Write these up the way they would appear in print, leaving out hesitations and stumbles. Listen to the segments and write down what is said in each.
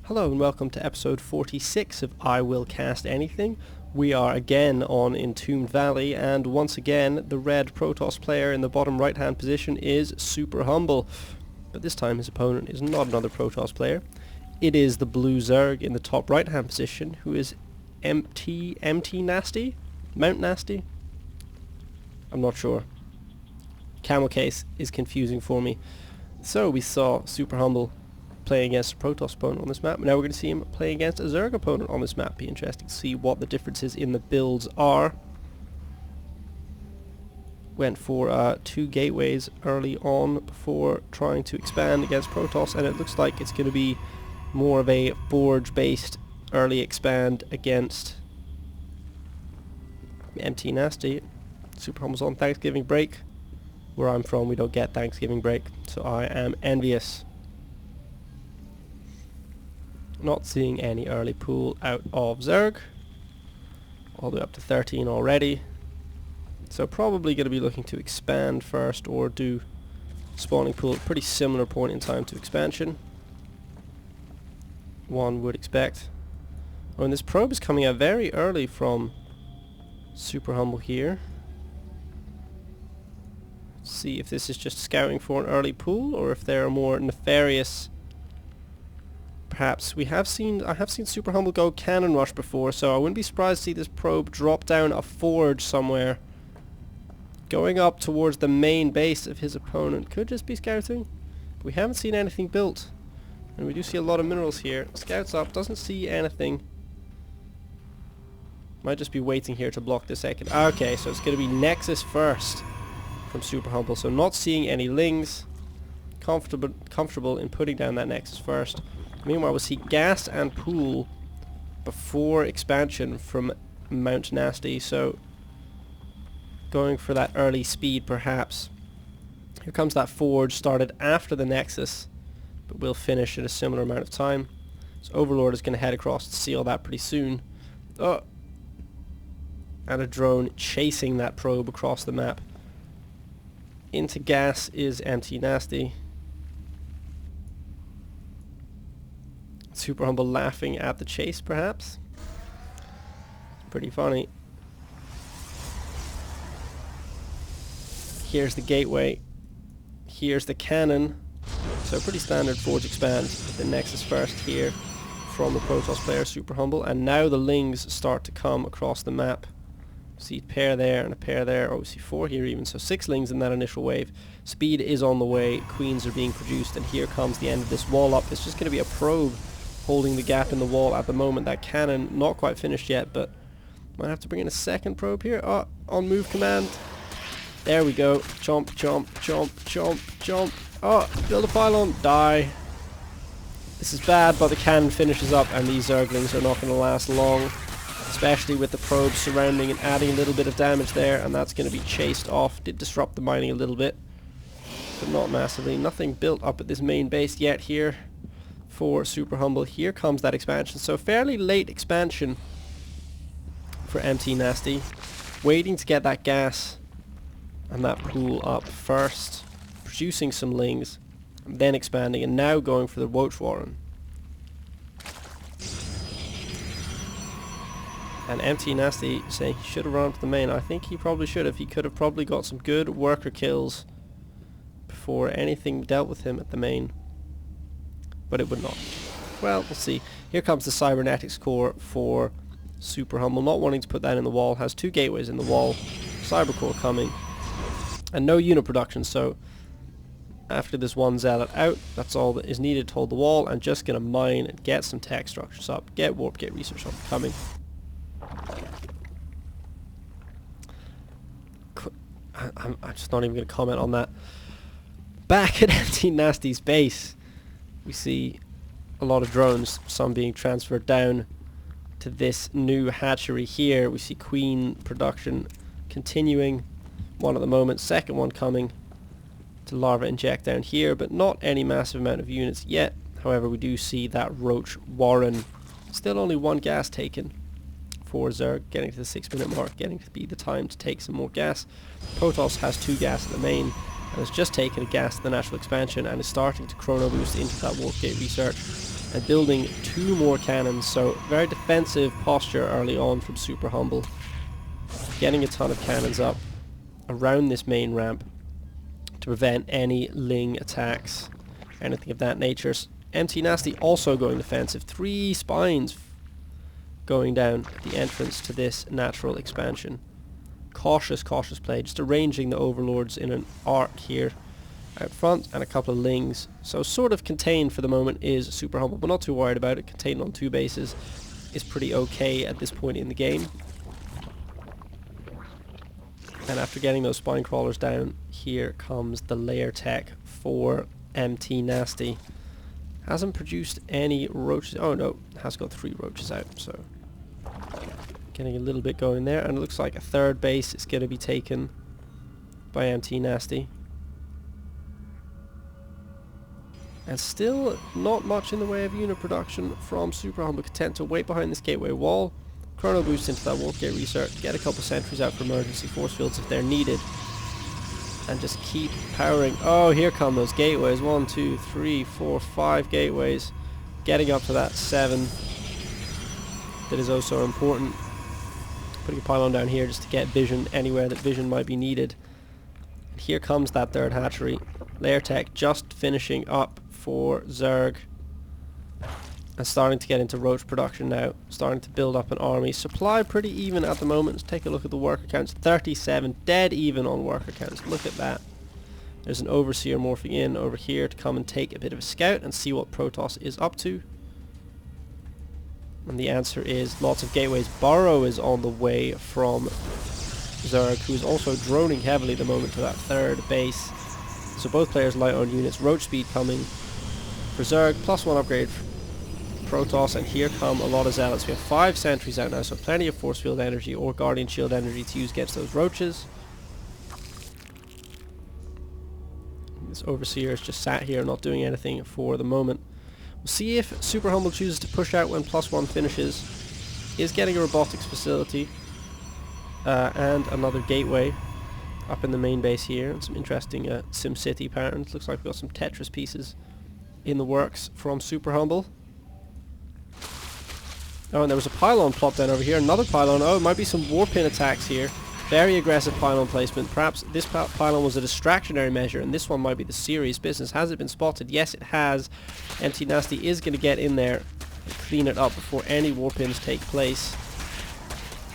Hello and welcome to episode 46 of I Will Cast Anything. We are again on Entombed Valley, and once again the red Protoss player in the bottom right hand position is SuperHumble. But this time his opponent is not another Protoss player. It is the blue Zerg in the top right hand position, who is mTnAsty? mTnAsty? I'm not sure. Camel case is confusing for me. So we saw SuperHumble playing against a Protoss opponent on this map. Now we're going to see him playing against a Zerg opponent on this map. Be interesting to see what the differences in the builds are. Went for 2 gateways early on before trying to expand against Protoss, and it looks like it's going to be more of a Forge based early expand against mTnAsty. SuperHumble's on Thanksgiving break. Where I'm from, we don't get Thanksgiving break, so I am envious. Not seeing any early pool out of Zerg. All the way up to 13 already. So probably going to be looking to expand first or do spawning pool at pretty similar point in time to expansion. One would expect. Oh, and this probe is coming out very early from SuperHumble here. See if this is just scouting for an early pool or if there are more nefarious. Perhaps I have seen SuperHumble go cannon rush before, so I wouldn't be surprised to see this probe drop down a forge somewhere, going up towards the main base of his opponent. Could just be scouting. We haven't seen anything built, and we do see a lot of minerals here. Scouts up, doesn't see anything. Might just be waiting here to block the second. Okay, so it's going to be Nexus first from SuperHumble, so not seeing any lings. Comfortable in putting down that Nexus first. Meanwhile, we see gas and pool before expansion from mTnAsty, so going for that early speed perhaps. Here comes that forge, started after the Nexus, but will finish in a similar amount of time. So Overlord is going to head across to seal that pretty soon. Oh! And a drone chasing that probe across the map. Into gas is mTnAsty. SuperHumble laughing at the chase, perhaps. Pretty funny. Here's the gateway. Here's the cannon. So pretty standard Forge expand. The Nexus first here from the Protoss player SuperHumble, and now the lings start to come across the map. See a pair there and a pair there. Oh, we see 4 here even, so 6 lings in that initial wave. Speed is on the way. Queens are being produced, and here comes the end of this wall up. It's just going to be a probe holding the gap in the wall at the moment. That cannon not quite finished yet, but might have to bring in a second probe here. Oh, on move command. There we go. Jump, jump, jump, jump, jump. Oh, build a pylon. Die. This is bad, but the cannon finishes up, and these Zerglings are not going to last long, especially with the probe surrounding and adding a little bit of damage there, and that's going to be chased off. Did disrupt the mining a little bit, but not massively. Nothing built up at this main base yet here for SuperHumble. Here comes that expansion, so fairly late expansion for mTnAsty, waiting to get that gas and that pool up first, producing some lings, and then expanding, and now going for the Woach Warren. And mTnAsty saying he should have run up to the main. I think he probably should have. He could have probably got some good worker kills before anything dealt with him at the main, but it would not. Well, we'll see. Here comes the cybernetics core for SuperHumble, not wanting to put that in the wall. Has 2 gateways in the wall. Cyber core coming, and no unit production, so after this one zealot out, that's all that is needed to hold the wall, and just gonna mine and get some tech structures up, get warp gate research up coming. I'm just not even going to comment on that. Back at mTnAsty's base, we see a lot of drones, some being transferred down to this new hatchery here. We see queen production continuing, one at the moment, second one coming to larva inject down here, but not any massive amount of units yet. However, we do see that roach warren. Still only 1 gas taken for Zerg, getting to the 6-minute mark, getting to be the time to take some more gas. Protoss has 2 gas at the main, and has just taken a gas to the natural expansion, and is starting to chrono boost into that warp gate research. and building 2 more cannons. So very defensive posture early on from SuperHumble. Getting a ton of cannons up around this main ramp to prevent any Ling attacks, anything of that nature. mTnAsty also going defensive. 3 spines going down at the entrance to this natural expansion. Cautious play, just arranging the overlords in an arc here out front, and a couple of Lings. So sort of contained for the moment is SuperHumble, but not too worried about it. Contained on 2 bases is pretty okay at this point in the game. And after getting those spine crawlers down, here comes the layer tech for mTnAsty. Hasn't produced any roaches. Oh no, has got 3 roaches out, so getting a little bit going there. And it looks like a 3rd base is going to be taken by mTnAsty. And still not much in the way of unit production from SuperHumble. Content to wait behind this gateway wall, chrono boost into that wolf gate research, get a couple sentries out for emergency force fields if they're needed, and just keep powering. Oh, here come those gateways. 1, 2, 3, 4, 5 gateways. Getting up to that 7. That is also important. Putting a pylon down here just to get vision anywhere that vision might be needed. And here comes that 3rd hatchery. Layer tech just finishing up for Zerg. And starting to get into roach production now. Starting to build up an army. Supply pretty even at the moment. Let's take a look at the worker counts. 37. Dead even on worker counts. Look at that. There's an overseer morphing in over here to come and take a bit of a scout and see what Protoss is up to. And the answer is lots of gateways. Burrow is on the way from Zerg, who is also droning heavily at the moment to that 3rd base. So both players light on units. Roach speed coming for Zerg. +1 upgrade Protoss, and here come a lot of zealots. We have 5 sentries out now, so plenty of force field energy or guardian shield energy to use against those roaches. This overseer is just sat here not doing anything for the moment. We'll see if SuperHumble chooses to push out when +1 finishes. Is getting a robotics facility and another gateway up in the main base here, and some interesting SimCity patterns. Looks like we've got some Tetris pieces in the works from SuperHumble. Oh, and there was a pylon plopped down over here. Another pylon. Oh, it might be some warpin attacks here. Very aggressive pylon placement. Perhaps this pylon was a distractionary measure, and this one might be the serious business. Has it been spotted? Yes, it has. mTnAsty is going to get in there and clean it up before any warpins take place.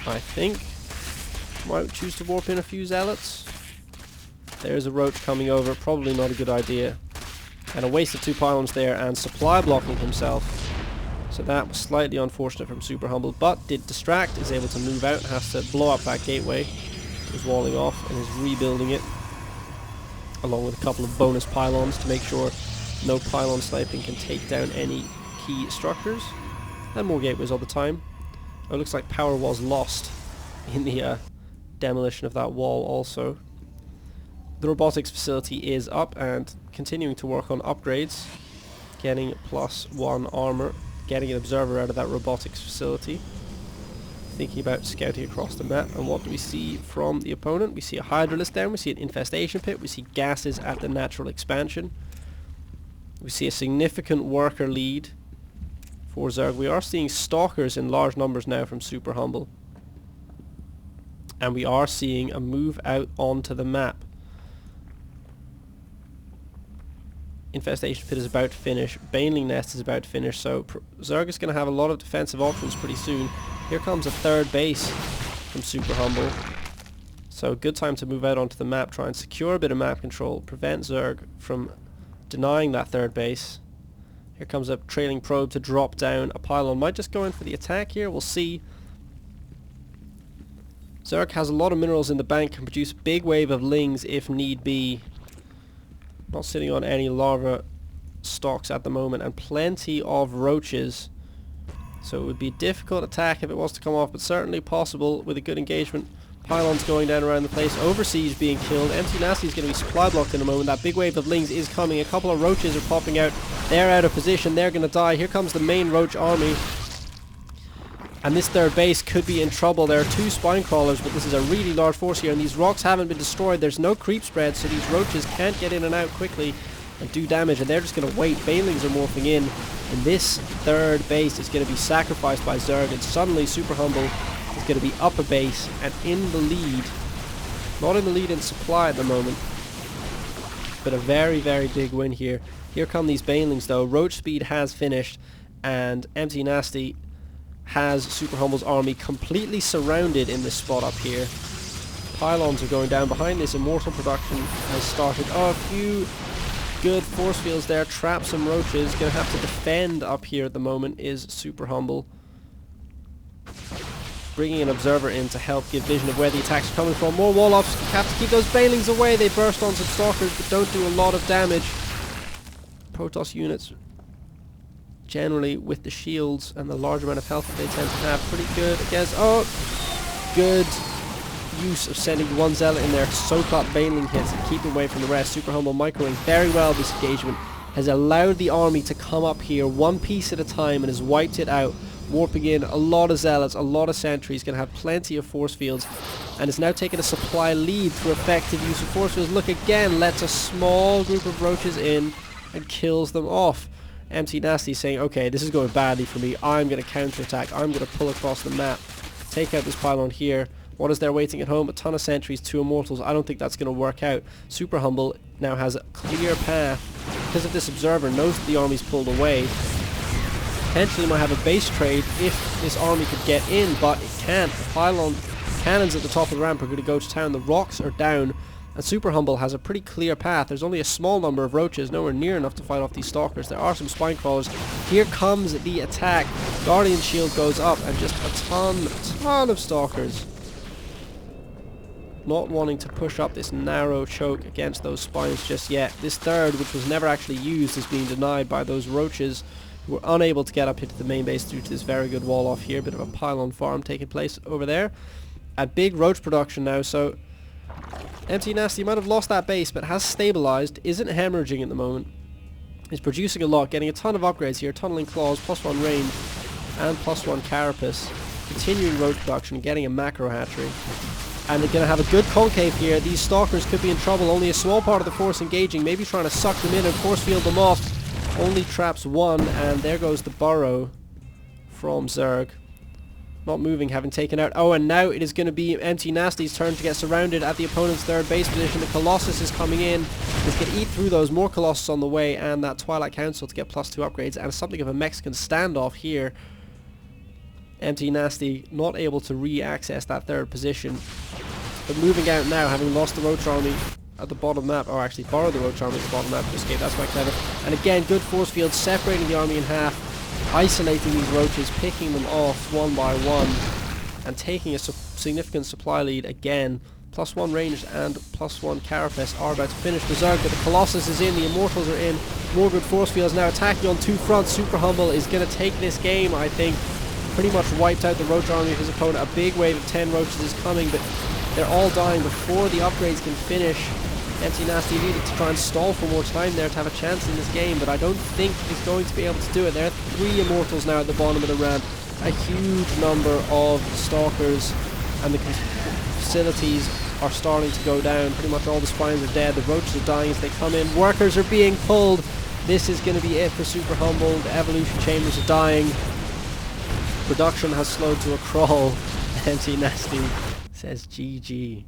I think might choose to warp in a few zealots. There's a roach coming over. Probably not a good idea. And a waste of 2 pylons there, and supply blocking himself. So that was slightly unfortunate from SuperHumble, but did distract, is able to move out, has to blow up that gateway. Is walling off and is rebuilding it, along with a couple of bonus pylons to make sure no pylon sniping can take down any key structures. And more gateways all the time. Oh, it looks like power was lost in the demolition of that wall also. The robotics facility is up and continuing to work on upgrades, getting +1 armor, getting an observer out of that robotics facility. Thinking about scouting across the map, and what do we see from the opponent? We see a hydralisk down, we see an infestation pit, we see gases at the natural expansion. We see a significant worker lead for Zerg. We are seeing stalkers in large numbers now from SuperHumble. And we are seeing a move out onto the map. Infestation pit is about to finish, Baneling nest is about to finish, so Zerg is going to have a lot of defensive options pretty soon. Here comes a 3rd base from SuperHumble. So good time to move out onto the map, try and secure a bit of map control, prevent Zerg from denying that 3rd base. Here comes a trailing probe to drop down a pylon. Might just go in for the attack here, we'll see. Zerg has a lot of minerals in the bank, can produce a big wave of Lings if need be. Not sitting on any larva stocks at the moment, and plenty of roaches. So it would be a difficult attack if it was to come off, but certainly possible with a good engagement. Pylons going down around the place, Oversiege being killed. mTnAsty is going to be supply blocked in a moment. That big wave of Lings is coming. A couple of roaches are popping out. They're out of position. They're going to die. Here comes the main roach army. And this 3rd base could be in trouble. There are 2 spine crawlers, but this is a really large force here, and these rocks haven't been destroyed. There's no creep spread, so these roaches can't get in and out quickly and do damage, and they're just going to wait. Banelings are morphing in. And this third base is going to be sacrificed by Zerg, and suddenly SuperHumble is going to be up a base and in the lead. Not in the lead in supply at the moment, but a very, very big win here. Here come these Banelings though. Roach speed has finished, and mTnAsty has SuperHumble's army completely surrounded in this spot up here. Pylons are going down behind this. Immortal production has started. Oh, a few good force fields there. Trap some roaches. Gonna have to defend up here at the moment is SuperHumble. Bringing an observer in to help give vision of where the attacks are coming from. More wall-offs. Have to keep those Banelings away. They burst on some Stalkers but don't do a lot of damage. Protoss units, generally with the shields and the large amount of health that they tend to have, pretty good against... Oh! Good use of sending one Zealot in there to soak up Baneling hits and keep away from the rest. SuperHumble microing very well this engagement. Has allowed the army to come up here one piece at a time and has wiped it out. Warping in a lot of Zealots, a lot of sentries, going to have plenty of force fields, and is now taking a supply lead through effective use of force fields. Look again, lets a small group of roaches in and kills them off. mTnAsty saying, okay, this is going badly for me, I'm going to counterattack, I'm going to pull across the map, take out this pylon here. What is there waiting at home? A ton of sentries, 2 immortals. I don't think that's going to work out. SuperHumble now has a clear path because of this observer, knows that the army's pulled away. Potentially might have a base trade if this army could get in, but it can't. The pylon cannons at the top of the ramp are going to go to town. The rocks are down, and SuperHumble has a pretty clear path. There's only a small number of roaches, nowhere near enough to fight off these stalkers. There are some spine crawlers. Here comes the attack. Guardian shield goes up, and just a ton of stalkers. Not wanting to push up this narrow choke against those spines just yet. This third, which was never actually used, is being denied by those roaches who were unable to get up into the main base due to this very good wall off here. Bit of a pylon farm taking place over there. At big roach production now, so mTnAsty might have lost that base but has stabilized, isn't hemorrhaging at the moment. Is producing a lot, getting a ton of upgrades here. Tunneling claws, +1 range, and +1 carapace. Continuing roach production, getting a macro hatchery. And they're going to have a good concave here. These stalkers could be in trouble. Only a small part of the force engaging. Maybe trying to suck them in and force field them off. Only traps 1, and there goes the burrow from Zerg. Not moving, having taken out... Oh, and now it is going to be mTnAsty's turn to get surrounded at the opponent's third base position. The Colossus is coming in. He's going to eat through those. More Colossus on the way, and that Twilight Council to get +2 upgrades. And something of a Mexican standoff here. mTnAsty not able to re-access that third position, but moving out now, having lost the Roach army at the bottom map, or actually borrowed the Roach army at the bottom map to escape. That's quite clever. And again, good force field separating the army in half, isolating these roaches, picking them off one by one, and taking a significant supply lead again. +1 ranged and +1 carapace are about to finish the Zerg, but the Colossus is in, the Immortals are in. More good force fields now attacking on 2 fronts. SuperHumble is going to take this game, I think. Pretty much wiped out the Roach army of his opponent. A big wave of 10 roaches is coming, but they're all dying before the upgrades can finish. mTnAsty needed to try and stall for more time there to have a chance in this game, but I don't think he's going to be able to do it. There are 3 Immortals now at the bottom of the ramp. A huge number of Stalkers, and the facilities are starting to go down. Pretty much all the spines are dead. The Roaches are dying as they come in. Workers are being pulled. This is going to be it for SuperHumble. The evolution chambers are dying. Production has slowed to a crawl. mTnAsty says GG.